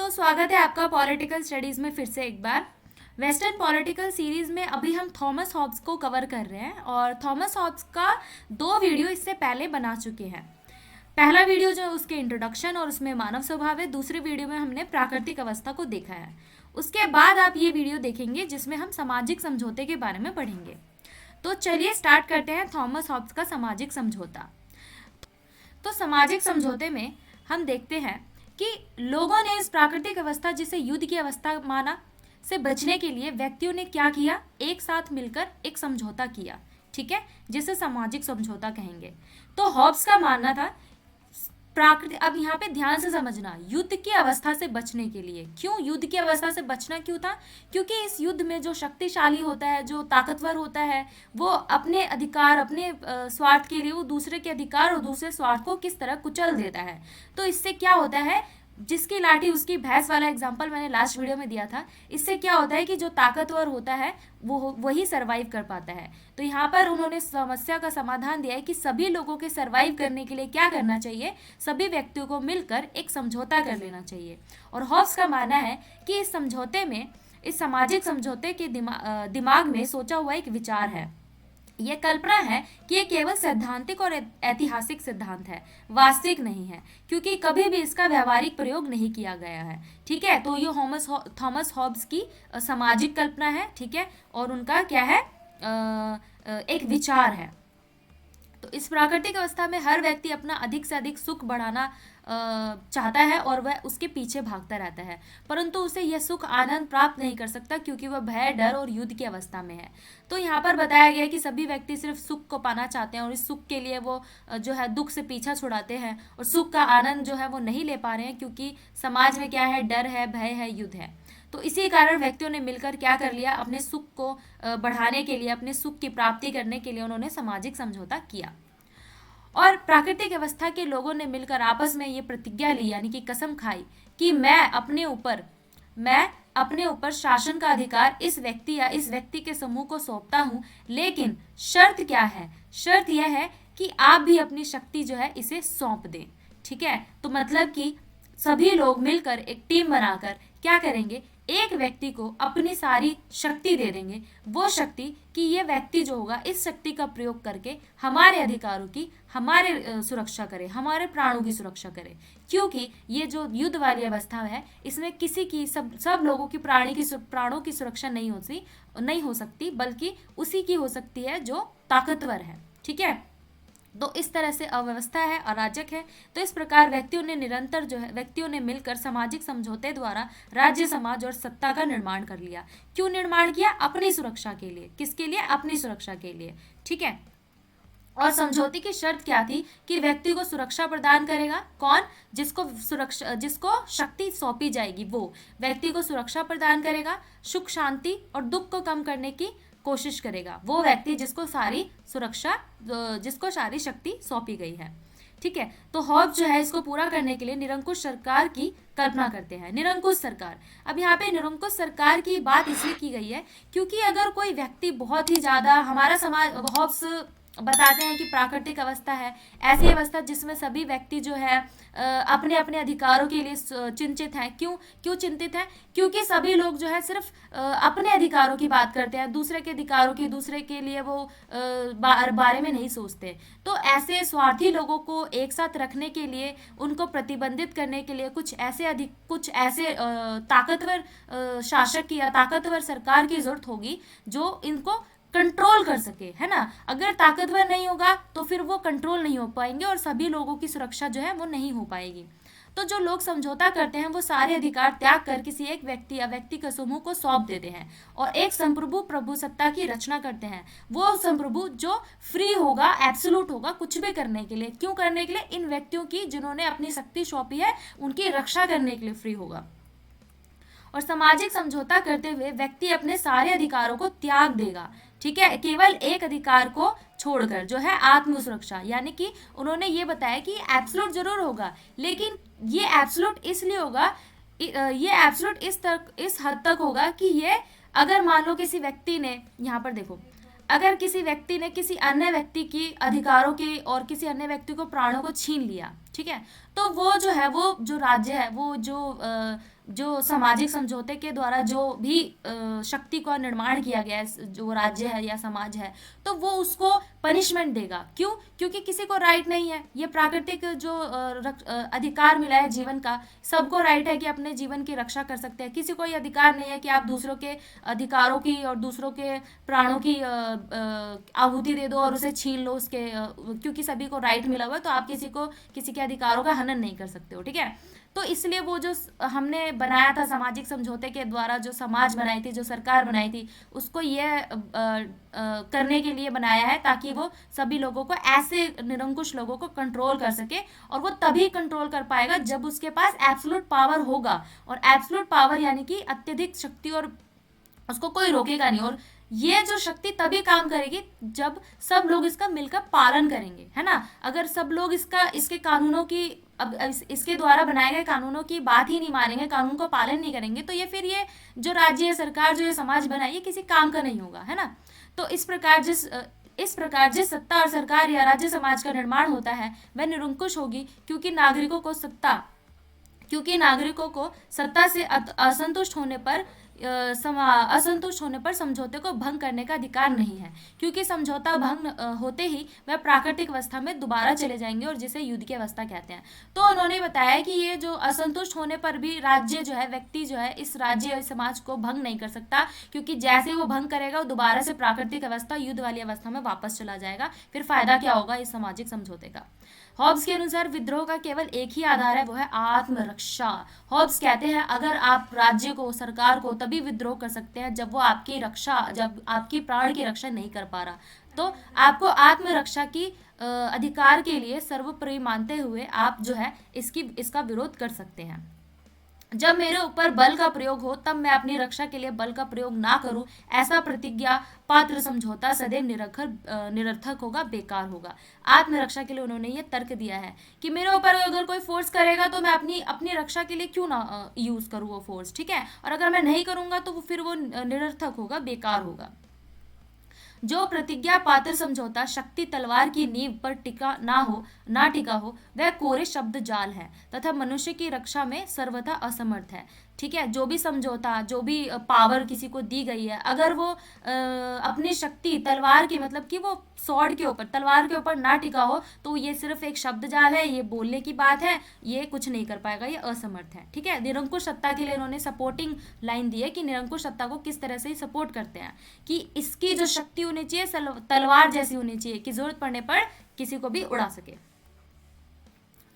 तो स्वागत है आपका पॉलिटिकल स्टडीज में फिर से एक बार। वेस्टर्न पॉलिटिकल सीरीज में अभी हम थॉमस हॉब्स को कवर कर रहे हैं और थॉमस हॉब्स का दो वीडियो इससे पहले बना चुके हैं। पहला वीडियो जो उसके इंट्रोडक्शन और उसमें मानव स्वभाव है, दूसरे वीडियो में हमने प्राकृतिक अवस्था को देखा है। उसके बाद आप ये वीडियो देखेंगे जिसमें हम सामाजिक समझौते के बारे में पढ़ेंगे। तो चलिए स्टार्ट करते हैं थॉमस हॉब्स का सामाजिक समझौता। तो सामाजिक समझौते में हम देखते हैं कि लोगों ने इस प्राकृतिक अवस्था जिसे युद्ध की अवस्था माना से बचने के लिए व्यक्तियों ने क्या किया, एक साथ मिलकर एक समझौता किया। ठीक है, जिसे सामाजिक समझौता कहेंगे। तो हॉब्स का मानना था प्राकृतिक, अब यहाँ पे ध्यान से समझना, युद्ध की अवस्था से बचने के लिए। क्यों युद्ध की अवस्था से बचना क्यों था? क्योंकि इस युद्ध में जो शक्तिशाली होता है, जो ताकतवर होता है, वो अपने अधिकार, अपने स्वार्थ के लिए वो दूसरे के अधिकार और दूसरे स्वार्थ को किस तरह कुचल देता है। तो इससे क्या होता है, जिसकी लाठी उसकी भैंस वाला एग्जाम्पल मैंने लास्ट वीडियो में दिया था। इससे क्या होता है कि जो ताकतवर होता है वो वही सरवाइव कर पाता है। तो यहाँ पर उन्होंने समस्या का समाधान दिया है कि सभी लोगों के सरवाइव करने के लिए क्या करना चाहिए, सभी व्यक्तियों को मिलकर एक समझौता कर लेना चाहिए। और हॉब्स का मानना है कि इस समझौते में, इस सामाजिक समझौते के दिमाग में सोचा हुआ एक विचार है। यह कल्पना है कि ये केवल सैद्धांतिक और ऐतिहासिक सिद्धांत है, वास्तविक नहीं है, क्योंकि कभी भी इसका व्यावहारिक प्रयोग नहीं किया गया है। ठीक है, तो ये थॉमस हॉब्स की सामाजिक कल्पना है। ठीक है, और उनका क्या है, एक विचार है। तो इस प्राकृतिक अवस्था में हर व्यक्ति अपना अधिक से अधिक सुख बढ़ाना चाहता है और वह उसके पीछे भागता रहता है, परंतु उसे यह सुख आनंद प्राप्त नहीं कर सकता क्योंकि वह भय, डर और युद्ध की अवस्था में है। तो यहाँ पर बताया गया कि सभी व्यक्ति सिर्फ सुख को पाना चाहते हैं और इस सुख के लिए वो जो है दुख से पीछा छुड़ाते हैं और सुख का आनंद जो है वो नहीं ले पा रहे हैं, क्योंकि समाज में क्या है, डर है, भय है, युद्ध है। तो इसी कारण व्यक्तियों ने मिलकर क्या कर लिया, अपने सुख को बढ़ाने के लिए, अपने सुख की प्राप्ति करने के लिए उन्होंने सामाजिक समझौता किया। और प्राकृतिक अवस्था के लोगों ने मिलकर आपस में ये प्रतिज्ञा ली, यानी कि कसम खाई कि मैं अपने ऊपर शासन का अधिकार इस व्यक्ति या इस व्यक्ति के समूह को सौंपता हूं, लेकिन शर्त क्या है, शर्त यह है कि आप भी अपनी शक्ति जो है इसे सौंप दें। ठीक है, तो मतलब कि सभी लोग मिलकर एक टीम बनाकर क्या करेंगे, एक व्यक्ति को अपनी सारी शक्ति दे देंगे। वो शक्ति कि ये व्यक्ति जो होगा इस शक्ति का प्रयोग करके हमारे अधिकारों की, हमारे सुरक्षा करे, हमारे प्राणों की सुरक्षा करे। क्योंकि ये जो युद्ध वाली अवस्था है, इसमें किसी की, सब लोगों की प्राणों की सुरक्षा नहीं हो सकती, बल्कि उसी की हो सकती है जो ताकतवर है। ठीक है, तो इस तरह से अव्यवस्था है, अराजक है। तो इस प्रकार व्यक्तियों ने मिलकर सामाजिक समझौते द्वारा राज्य, समाज और सत्ता का निर्माण कर लिया। क्यों निर्माण किया? अपनी सुरक्षा के लिए। किसके लिए? अपनी सुरक्षा के लिए। ठीक है, और समझौते की शर्त क्या थी कि व्यक्ति को सुरक्षा प्रदान करेगा कौन? जिसको शक्ति सौंपी जाएगी वो व्यक्ति को सुरक्षा प्रदान करेगा, सुख, शांति और दुख को कम करने की कोशिश करेगा वो व्यक्ति जिसको सारी शक्ति सौंपी गई है। ठीक है, तो हॉब्स जो है इसको पूरा करने के लिए निरंकुश सरकार की कल्पना करते हैं। निरंकुश सरकार, अब यहाँ पे निरंकुश सरकार की बात इसलिए की गई है क्योंकि अगर कोई व्यक्ति बहुत ही ज्यादा, हमारा समाज, हॉब्स बताते हैं कि प्राकृतिक अवस्था है ऐसी अवस्था जिसमें सभी व्यक्ति जो है अपने अपने अधिकारों के लिए चिंतित हैं। क्यों चिंतित हैं? क्योंकि सभी लोग जो है सिर्फ अपने अधिकारों की बात करते हैं, दूसरे के अधिकारों की, दूसरे के लिए वो बारे में नहीं सोचते। तो ऐसे स्वार्थी लोगों को एक साथ रखने के लिए, उनको प्रतिबंधित करने के लिए कुछ ऐसे ताकतवर शासक की या ताकतवर सरकार की जरूरत होगी जो इनको कंट्रोल कर सके, है ना। अगर ताकतवर नहीं होगा तो फिर वो कंट्रोल नहीं हो पाएंगे और सभी लोगों की सुरक्षा जो है वो नहीं हो पाएगी। तो जो लोग समझौता करते हैं वो सारे अधिकार त्याग कर किसी एक व्यक्ति या व्यक्ति के समूह को सौंप देते हैं और एक प्रभु सत्ता की रचना करते हैं। वो संप्रभु जो फ्री होगा, एब्सोल्यूट होगा कुछ भी करने के लिए। क्यों करने के लिए? इन व्यक्तियों की जिन्होंने अपनी शक्ति सौंपी है उनकी रक्षा करने के लिए फ्री होगा। और सामाजिक समझौता करते हुए व्यक्ति अपने सारे अधिकारों को त्याग देगा। ठीक है, केवल एक अधिकार को छोड़कर, जो है आत्म सुरक्षा। यानी कि उन्होंने ये बताया कि एब्सोल्यूट जरूर होगा, लेकिन ये एब्सोल्यूट इसलिए होगा, ये एब्सोल्यूट इस हद तक होगा कि ये, अगर मान लो किसी व्यक्ति ने, यहाँ पर देखो, अगर किसी व्यक्ति ने किसी अन्य व्यक्ति की अधिकारों के और किसी अन्य व्यक्ति को प्राणों को छीन लिया, ठीक है, तो वो जो है, वो जो राज्य है, वो जो जो सामाजिक समझौते के द्वारा जो भी शक्ति का निर्माण किया गया है, जो राज्य है या समाज है, तो वो उसको पनिशमेंट देगा। क्यों? क्योंकि किसी को राइट नहीं है, ये प्राकृतिक जो अधिकार मिला है जीवन का, सबको राइट है कि अपने जीवन की रक्षा कर सकते हैं। किसी को ये अधिकार नहीं है कि आप दूसरों के अधिकारों की और दूसरों के प्राणों की आहुति दे दो और उसे छीन लो उसके, क्योंकि सभी को राइट मिला हुआ है, तो आप किसी को किसी के अधिकारों का हनन नहीं कर सकते हो, ठीक है। तो इसलिए वो जो हमने बनाया था सामाजिक समझौते के द्वारा, जो समाज बनाई थी, जो सरकार बनाई थी, उसको ये करने के लिए बनाया है ताकि वो सभी लोगों को, ऐसे निरंकुश लोगों को कंट्रोल कर सके। और वो तभी कंट्रोल कर पाएगा जब उसके पास एब्सोल्यूट पावर होगा, और एब्सोल्यूट पावर यानी कि अत्यधिक शक्ति, और उसको कोई रोकेगा नहीं। और ये जो शक्ति तभी काम करेगी जब सब लोग इसका मिलकर पालन करेंगे, है ना। अगर सब लोग इसके कानूनों की, अब इसके द्वारा बनाए गए कानूनों की बात ही नहीं मानेंगे, कानून को पालन नहीं करेंगे, तो ये फिर ये जो राज्य सरकार, जो ये समाज बना, ये किसी काम का नहीं होगा, है ना। तो इस प्रकार जिस सत्ता और सरकार या राज्य समाज का निर्माण होता है वह निरंकुश होगी, क्योंकि नागरिकों को सत्ता से असंतुष्ट होने पर समझौते को भंग करने का अधिकार नहीं है, क्योंकि समझौता भंग होते ही वह प्राकृतिक अवस्था में दोबारा चले जाएंगे, और जिसे युद्ध की अवस्था कहते हैं। तो उन्होंने बताया कि ये जो असंतुष्ट होने पर भी राज्य जो है, व्यक्ति जो है, इस राज्य और समाज को भंग नहीं कर सकता, क्योंकि जैसे वो भंग करेगा वो दोबारा से प्राकृतिक अवस्था, युद्ध वाली अवस्था में वापस चला जाएगा। फिर फायदा क्या होगा इस सामाजिक समझौते का? हॉब्स के अनुसार विद्रोह का केवल एक ही आधार है, वो है आत्मरक्षा। हॉब्स कहते हैं अगर आप राज्य को, सरकार को तभी विद्रोह कर सकते हैं जब आपकी प्राण की रक्षा नहीं कर पा रहा। तो आपको आत्मरक्षा की अधिकार के लिए सर्वोपरि मानते हुए आप जो है इसका विरोध कर सकते हैं। जब मेरे ऊपर बल का प्रयोग हो तब मैं अपनी रक्षा के लिए बल का प्रयोग ना करूं, ऐसा प्रतिज्ञा पात्र समझौता सदैव निरर्थक होगा, बेकार होगा। आत्मरक्षा के लिए उन्होंने ये तर्क दिया है कि मेरे ऊपर अगर कोई फोर्स करेगा तो मैं अपनी रक्षा के लिए क्यों ना यूज करूं वो फोर्स, ठीक है। और अगर मैं नहीं करूंगा तो फिर वो निरर्थक होगा, बेकार होगा। जो प्रतिज्ञा पात्र समझौता शक्ति तलवार की नींव पर ना टिका हो वह कोरे शब्द जाल है तथा मनुष्य की रक्षा में सर्वथा असमर्थ है, ठीक है। जो भी समझौता, जो भी पावर किसी को दी गई है, अगर वो अपनी शक्ति तलवार की, मतलब कि वो स्वॉर्ड के ऊपर, तलवार के ऊपर ना टिका हो, तो ये सिर्फ एक शब्द जाल है, ये बोलने की बात है, ये कुछ नहीं कर पाएगा, ये असमर्थ है, ठीक है। निरंकुश सत्ता के लिए उन्होंने सपोर्टिंग लाइन दी है कि निरंकुश सत्ता को किस तरह से सपोर्ट करते हैं, कि इसकी जो शक्ति होनी चाहिए तलवार जैसी होनी चाहिए, कि जरूरत पड़ने पर किसी को भी उड़ा सके।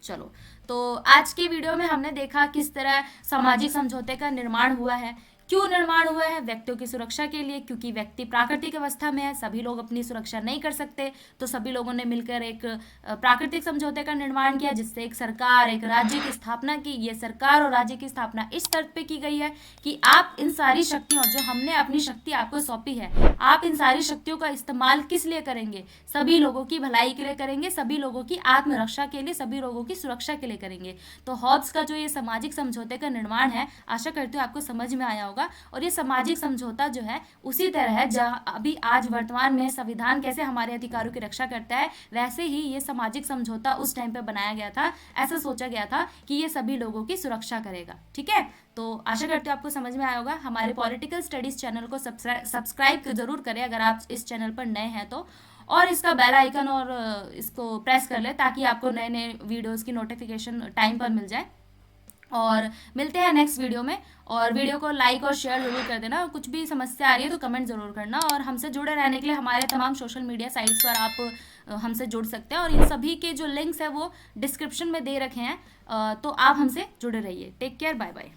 चलो, तो आज के वीडियो में हमने देखा किस तरह सामाजिक समझौते का निर्माण हुआ है। क्यों निर्माण हुआ है? व्यक्तियों की सुरक्षा के लिए, क्योंकि व्यक्ति प्राकृतिक अवस्था में है, सभी लोग अपनी सुरक्षा नहीं कर सकते, तो सभी लोगों ने मिलकर एक प्राकृतिक समझौते का निर्माण किया, जिससे एक सरकार, एक राज्य की स्थापना की। ये सरकार और राज्य की स्थापना इस तर्क पे की गई है कि आप इन सारी शक्तियों, जो हमने अपनी शक्ति आपको सौंपी है, आप इन सारी शक्तियों का इस्तेमाल किस लिए करेंगे? सभी लोगों की भलाई के लिए करेंगे, सभी लोगों की आत्मरक्षा के लिए, सभी लोगों की सुरक्षा के लिए करेंगे। तो हॉब्स का जो ये सामाजिक समझौते का निर्माण है, आशा करती हूँ आपको समझ में आया होगा। और ये सामाजिक समझौता जो है उसी तरह है, जहाँ अभी आज वर्तमान में संविधान कैसे हमारे अधिकारों की रक्षा करता है, वैसे ही ये सामाजिक समझौता उस टाइम पे बनाया गया था। ऐसा सोचा गया था कि ये सभी लोगों की सुरक्षा करेगा, ठीक है। तो आशा करती हूँ आपको समझ में आया होगा। हमारे पॉलिटिकल स्टडीज चैनल को सब्सक्राइब जरूर करें अगर आप इस चैनल पर नए हैं तो, और इसका बेल आइकन और इसको प्रेस कर ले ताकि आपको नए नए वीडियोस की नोटिफिकेशन टाइम पर मिल जाए। और मिलते हैं नेक्स्ट वीडियो में, और वीडियो को लाइक और शेयर जरूर कर देना। और कुछ भी समस्या आ रही है तो कमेंट जरूर करना, और हमसे जुड़े रहने के लिए हमारे तमाम सोशल मीडिया साइट्स पर आप हमसे जुड़ सकते हैं, और इन सभी के जो लिंक्स है वो डिस्क्रिप्शन में दे रखे हैं, तो आप हमसे जुड़े रहिए। Take care, bye bye.